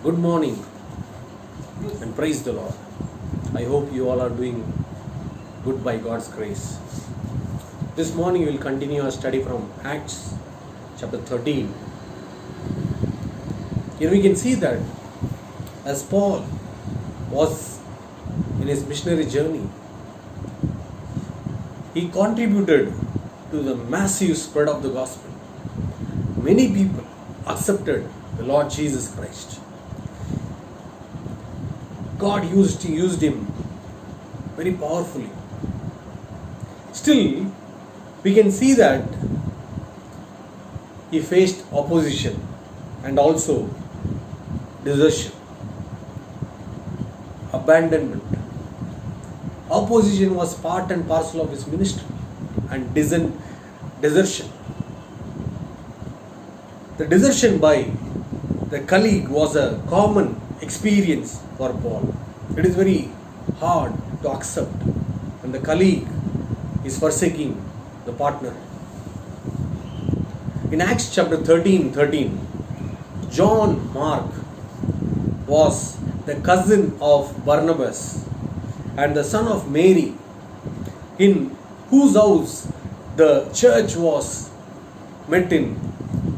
Good morning and praise the Lord. I hope you all are doing good by God's grace. This morning we will continue our study from Acts chapter 13. Here we can see that as Paul was in his missionary journey, he contributed to the massive spread of the gospel. Many people accepted the Lord Jesus Christ. God used him very powerfully. Still, we can see that he faced opposition and also desertion, abandonment. Opposition was part and parcel of his ministry, and desertion. The desertion by the colleague was a common experience for Paul. It is very hard to accept when the colleague is forsaking the partner. In Acts chapter 13, John Mark was the cousin of Barnabas and the son of Mary, in whose house the church was met in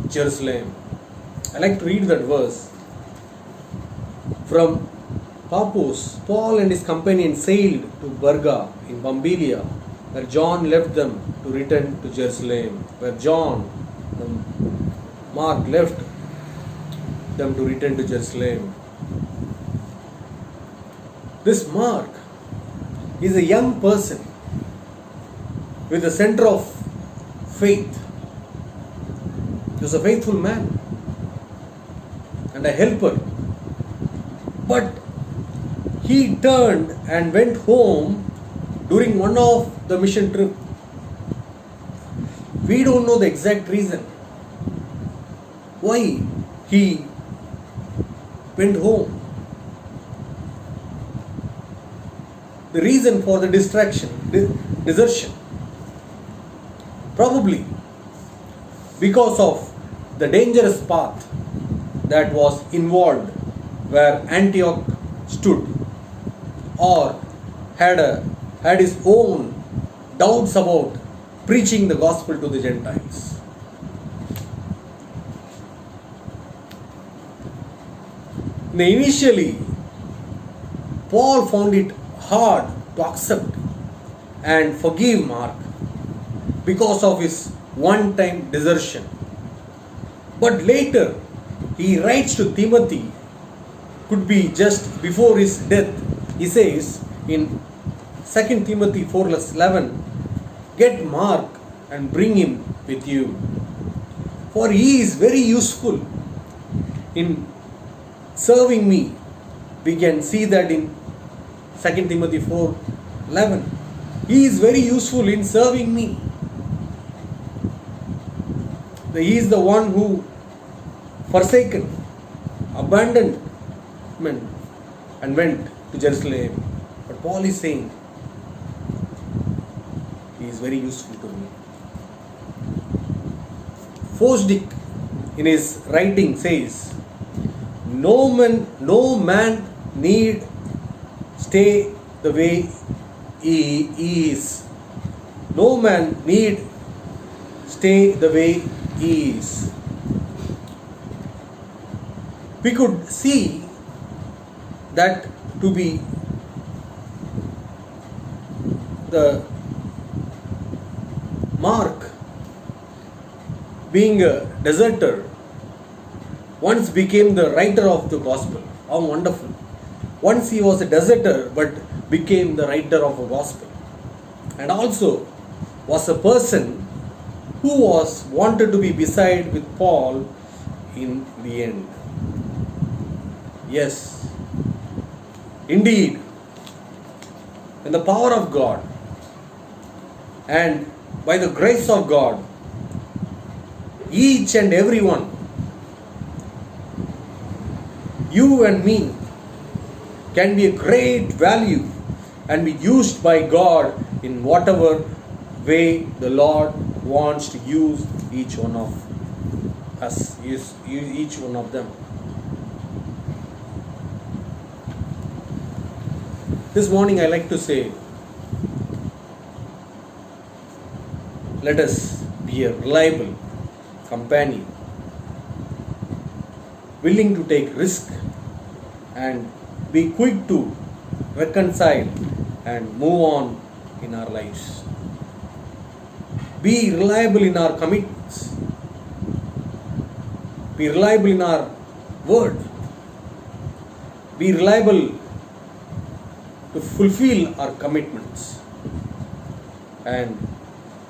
Jerusalem. I like to read that verse. From Paphos, Paul and his companions sailed to Perga in Pamphylia, where John left them to return to Jerusalem, where Mark left them to return to Jerusalem. This Mark is a young person with a center of faith. He was a faithful man and a helper. But he turned and went home during one of the mission trip. We don't know the exact reason why he went home. The reason for the desertion, probably because of the dangerous path that was involved where Antioch stood, or had his own doubts about preaching the gospel to the Gentiles. Now, initially, Paul found it hard to accept and forgive Mark because of his one-time desertion. But later, he writes to Timothy, could be just before his death. He says in 2 Timothy 4:11, get Mark and bring him with you, for he is very useful in serving me. We can see that in 2 Timothy 4:11. He is very useful in serving me. He is the one who forsaken, abandoned and went to Jerusalem. But Paul is saying, he is very useful to me. Fosdick in his writing says, no man need stay the way he is. No man need stay the way he is. We could see that to be the Mark, being a deserter, once became the writer of the gospel. How wonderful. Once he was a deserter but became the writer of a gospel, and also was a person who was wanted to be beside with Paul in the end. Yes, indeed, in the power of God and by the grace of God, each and every one, you and me, can be a great value and be used by God in whatever way the Lord wants to use each one of us, each one of them. This morning I like to say, let us be a reliable companion, willing to take risk and be quick to reconcile and move on in our lives. Be reliable in our commitments. Be reliable in our word. Be reliable to fulfill our commitments and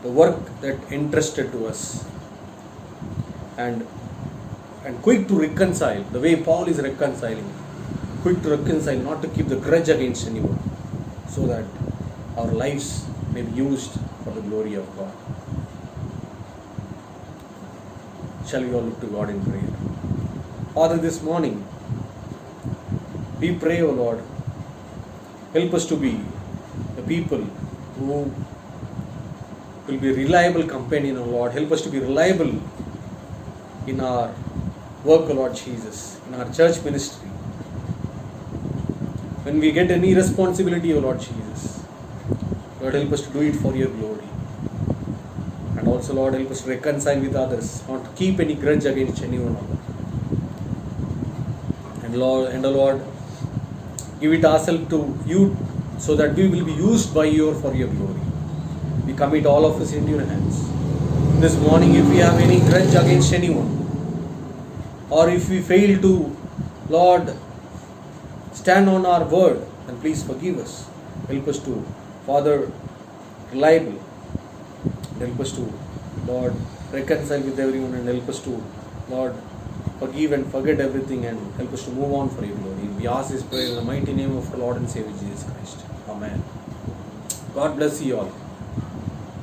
the work that entrusted to us, and quick to reconcile the way Paul is reconciling, quick to reconcile, not to keep the grudge against anyone, so that our lives may be used for the glory of God. Shall we all look to God in prayer? Father, this morning we pray, O Lord, help us to be the people who will be reliable companion, O Lord. Help us to be reliable in our work, O Lord Jesus, in our church ministry. When we get any responsibility, O Lord Jesus, Lord, help us to do it for your glory. And also, Lord, help us to reconcile with others, not to keep any grudge against anyone, O Lord. And Lord, give it ourselves to you, so that we will be used by you for your glory. We commit all of us into your hands. This morning, if we have any grudge against anyone, or if we fail to, Lord, stand on our word, then please forgive us. Help us to, Father, reliable. Help us to, Lord, reconcile with everyone, and help us to, Lord, forgive and forget everything, and help us to move on for your glory. We ask this prayer in the mighty name of our Lord and Savior Jesus Christ. Amen. God bless you all.